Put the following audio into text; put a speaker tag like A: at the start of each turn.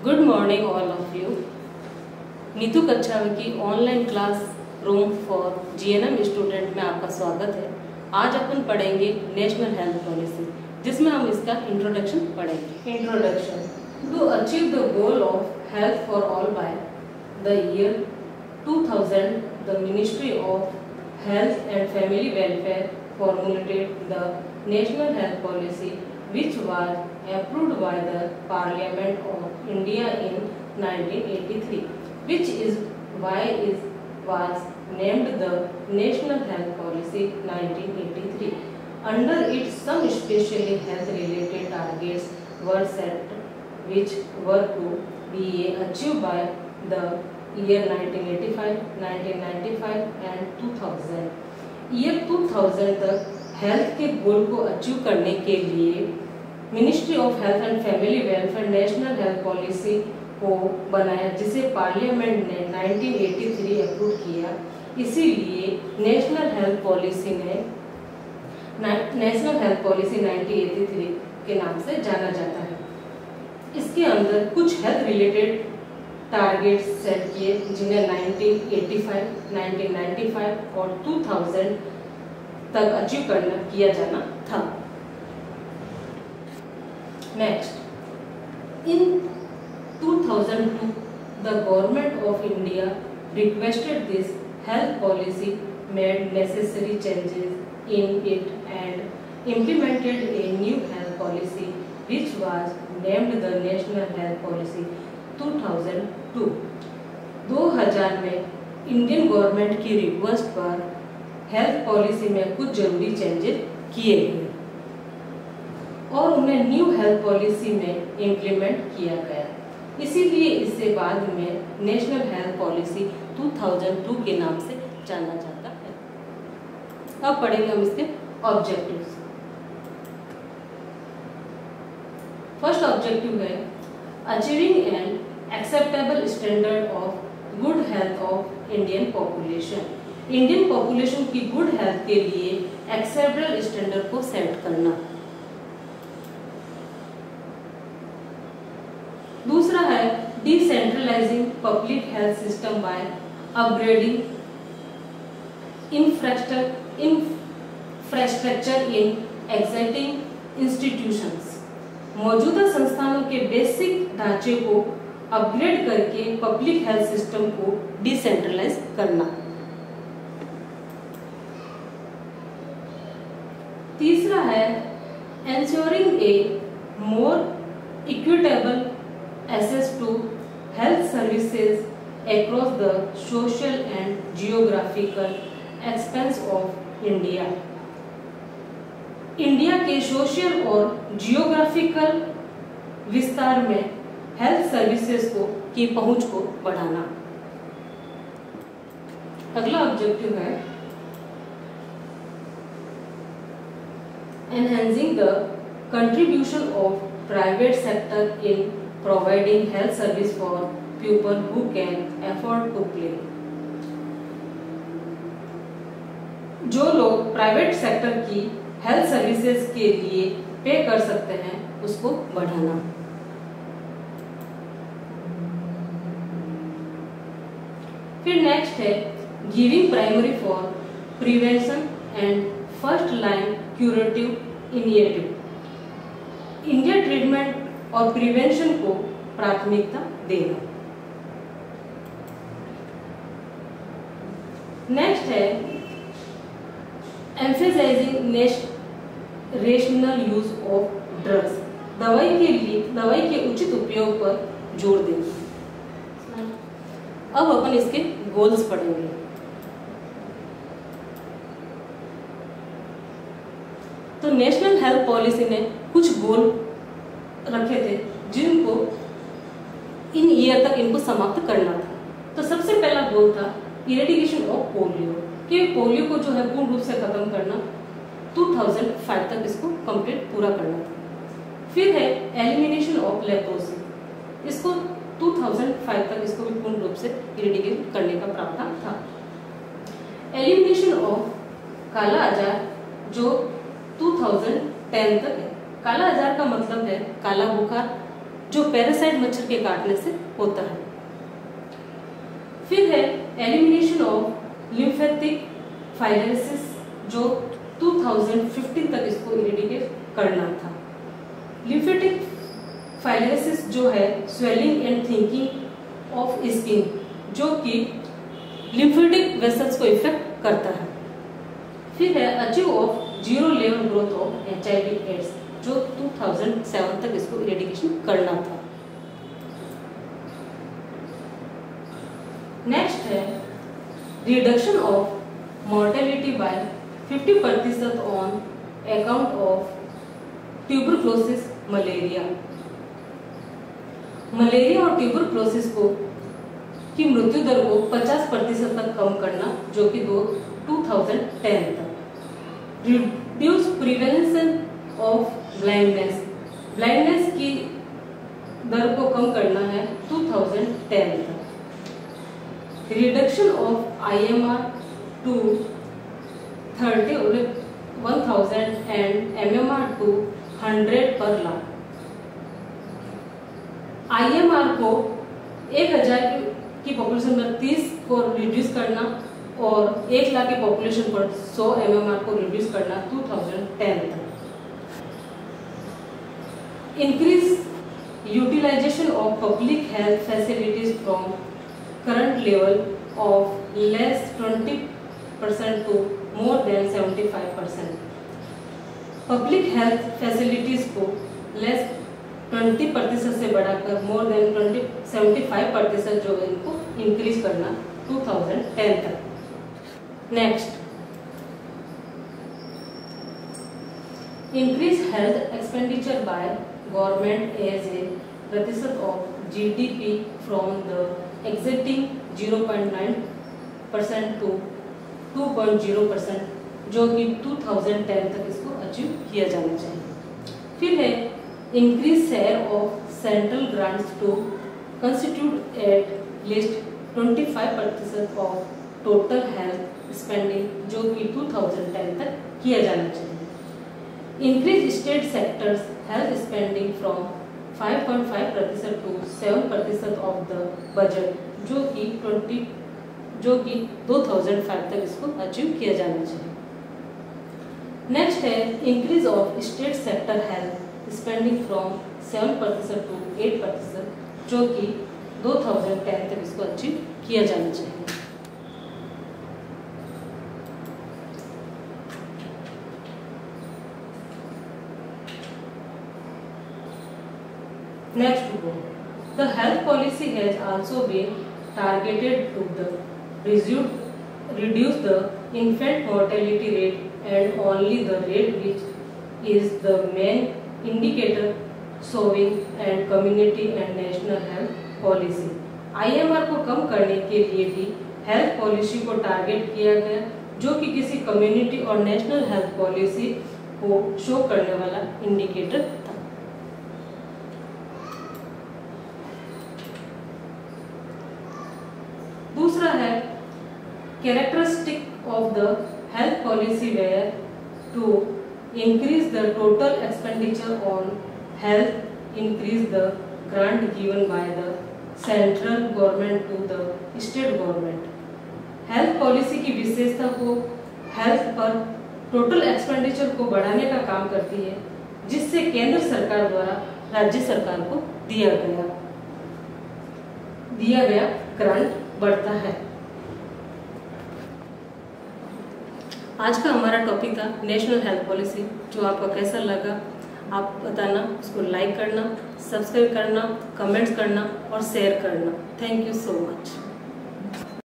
A: Good morning all of you. Neetu कक्षा की online class room for GNM student में आपका स्वागत है। आज अपन पढ़ेंगे नेशनल हेल्थ पॉलिसी, जिसमें हम इसका इंट्रोडक्शन पढ़ेंगे। Introduction. To achieve the goal of health for all by the year 2000, the ministry of health and family welfare formulated the national health policy, which was approved by the Parliament of India in 1983, which is why it was named the National Health Policy 1983. Under it, some especially health-related targets were set, which were to be achieved by the year 1985, 1995 and 2000. Year 2000 तक health के गोल को achieve करने के लिए ministry of health and family welfare national health policy को बनाया, जिसे parliament ने 1983 अप्रूव किया। इसीलिए नेशनल हेल्थ पॉलिसी 1983 के नाम से जाना जाता है। इसके अंदर कुछ हेल्थ रिलेटेड टारगेट सेट किए, जिन्हें 1985, 1995 और 2000 तक अचीव किया जाना था। Next, in 2002 the government of India requested this health policy, made necessary changes in it and implemented a new health policy which was named the national health policy 2002। 2000 में Indian government की request पर health policy में कुछ जरूरी changes किए गए और उन्हें न्यू हेल्थ पॉलिसी में इम्प्लीमेंट किया गया। इसीलिए इसे बाद में नेशनल हेल्थ पॉलिसी 2002 के नाम से जाना जाता है। अब पढ़ेंगे हम इसके ऑब्जेक्टिव्स। फर्स्ट ऑब्जेक्टिव है achieving an acceptable standard of good health of Indian population. Indian population की गुड हेल्थ के लिए एक्सेप्टेबल स्टैंडर्ड को सेट करना। दूसरा है decentralising public health system by upgrading infrastructure in existing institutions. मौजूदा संस्थानों के बेसिक ढांचे को अपग्रेड करके पब्लिक हेल्थ सिस्टम को डिसेंट्रलाइज करना। तीसरा है ensuring a more equitable access to health services across the social and geographical expense of India. India के सोशल और जियोग्राफिकल विस्तार में हेल्थ सर्विसेज की पहुंच को बढ़ाना। अगला ऑब्जेक्टिव है enhancing the contribution of private sector in providing health service for people who can afford to pay. जो लोग प्राइवेट सेक्टर की हेल्थ सर्विसेज के लिए पे कर सकते हैं, उसको बढ़ाना। फिर नेक्स्ट है giving primary for prevention and first line curative initiative. India treatment और प्रिवेंशन को प्राथमिकता देना। नेक्स्ट है emphasizing rational use of drugs. दवाई के उचित उपयोग पर जोर देना। अब अपन इसके गोल्स पढ़ेंगे। तो नेशनल हेल्थ पॉलिसी ने कुछ गोल रखे थे, जिनको इन ईयर तक इनको समाप्त करना था। तो सबसे पहला गोल था इरेडिकेशन ऑफ पोलियो, कि पोलियो को जो है पूर्ण रूप से खत्म करना। 2005 तक इसको कंप्लीट पूरा करना था। फिर है एलिमिनेशन ऑफ लेप्रोसी, इसको 2005 तक इसको भी पूर्ण रूप से इरेडिकेट करने का प्रावधान था। एलिमिनेशन ऑफ काला आजार, जो 2010 तक है। काला आजार का मतलब है काला बुखार, जो पैरासाइट मच्छर के काटने से होता है। फिर है एलिमिनेशन ऑफ लिम्फेटिक फाइलेरिसिस, जो 2015 तक इसको इरेडिकेट करना था। लिम्फेटिक फाइलेरिसिस जो है swelling and thinking of skin, जो कि लिम्फेटिक वेसल्स को इफेक्ट करता है। फिर है achieve of 0 level growth of HIV AIDS, जो 2007 तक इसको इरेडिकेशन करना था। नेक्स्ट है reduction of mortality by 50% on account of tuberculosis malaria. Malaria और ट्यूबरक्लोसिस की मृत्यु दर को 50% तक कम करना, जो कि 2010 तक। रिड्यूस प्रिवेंशन ऑफ ब्लाइंडनेस की दर को कम करना है 2010 तक। Reduction of IMR to 1000 and MMR to 100 पर लाख। IMR को 1000 की पॉपुलेशन पर 30 को रिड्यूस करना और 1 लाख की पॉपुलेशन पर 100 MMR को रिड्यूस करना 2010 तक। Increase utilization of public health facilities from current level of less 20% to more than 75%। Public health facilities को लेस 20% से बढ़ाकर मोर देन 75% जो है इनको इंक्रीज करना 2010 तक। Next, increase health expenditure by government as a प्रतिशत of GDP from the existing 0.9% to 2.0%, जो कि 2010 तक इसको अचीव किया जाना चाहिए। फिर है increase share of central grants to constitute at least 25% of total health spending, जो कि 2010 तक किया जाना चाहिए। Increase state sectors health spending from 5.5% to 7% of the budget, जो कि 2005 तक इसको अचीव किया जाना चाहिए। नेक्स्ट है increase of state sector health spending from 7% to 8%, जो कि 2010 तक इसको अचीव किया जाना चाहिए। Next to go, the health policy has also been targeted to reduce the infant mortality rate and only the rate which is the main indicator showing and community and national health policy। IMR को कम करने के लिए भी health policy को target किया गया, जो कि किसी कम्युनिटी और नेशनल हेल्थ पॉलिसी को शो करने वाला इंडिकेटर था। दूसरा है characteristic of the health policy where to increase the total expenditure on health, increase the grant given by the central government to the state government. Health policy की विशेषता को health पर टोटल एक्सपेंडिचर को बढ़ाने का काम करती है, जिससे केंद्र सरकार द्वारा राज्य सरकार को दिया गया ग्रांट बढ़ता है। आज का हमारा टॉपिक था नेशनल हेल्थ पॉलिसी। जो आपको कैसा लगा आप बताना, उसको लाइक करना, सब्सक्राइब करना, कमेंट्स करना और शेयर करना। Thank you so much.